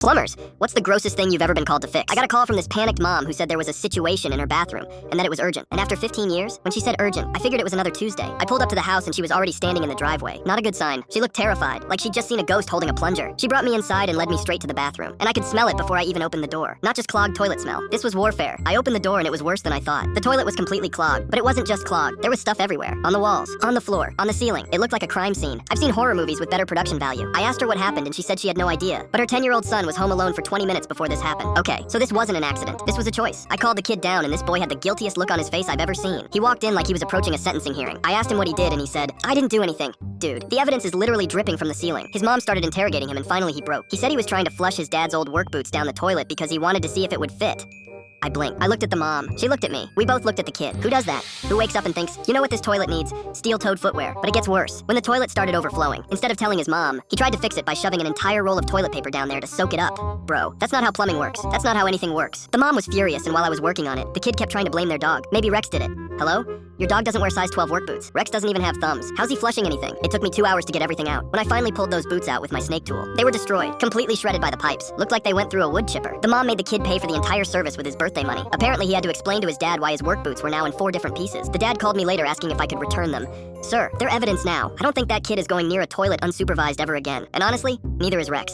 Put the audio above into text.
Plumbers, what's the grossest thing you've ever been called to fix? I got a call from this panicked mom who said there was a situation in her bathroom and that it was urgent. And after 15 years, when she said urgent, I figured it was another Tuesday. I pulled up to the house and she was already standing in the driveway. Not a good sign. She looked terrified, like she'd just seen a ghost holding a plunger. She brought me inside and led me straight to the bathroom. And I could smell it before I even opened the door. Not just clogged toilet smell. This was warfare. I opened the door and it was worse than I thought. The toilet was completely clogged, but it wasn't just clogged. There was stuff everywhere. On the walls, on the floor, on the ceiling. It looked like a crime scene. I've seen horror movies with better production value. I asked her what happened and she said she had no idea. But her 10-year-old son was home alone for 20 minutes before this happened. Okay, so this wasn't an accident. This was a choice. I called the kid down and this boy had the guiltiest look on his face I've ever seen. He walked in like he was approaching a sentencing hearing. I asked him what he did and he said, "I didn't do anything." Dude, the evidence is literally dripping from the ceiling. His mom started interrogating him and finally he broke. He said he was trying to flush his dad's old work boots down the toilet because he wanted to see if it would fit. I blinked. I looked at the mom. She looked at me. We both looked at the kid. Who does that? Who wakes up and thinks, you know what this toilet needs? Steel-toed footwear. But it gets worse. When the toilet started overflowing, instead of telling his mom, he tried to fix it by shoving an entire roll of toilet paper down there to soak it up. Bro, that's not how plumbing works. That's not how anything works. The mom was furious, and while I was working on it, the kid kept trying to blame their dog. Maybe Rex did it. Hello? Your dog doesn't wear size 12 work boots. Rex doesn't even have thumbs. How's he flushing anything? It took me 2 hours to get everything out. When I finally pulled those boots out with my snake tool, they were destroyed, completely shredded by the pipes. Looked like they went through a wood chipper. The mom made the kid pay for the entire service with his birthday money. Apparently he had to explain to his dad why his work boots were now in 4 different pieces. The dad called me later asking if I could return them. Sir, they're evidence now. I don't think that kid is going near a toilet unsupervised ever again. And honestly, neither is Rex.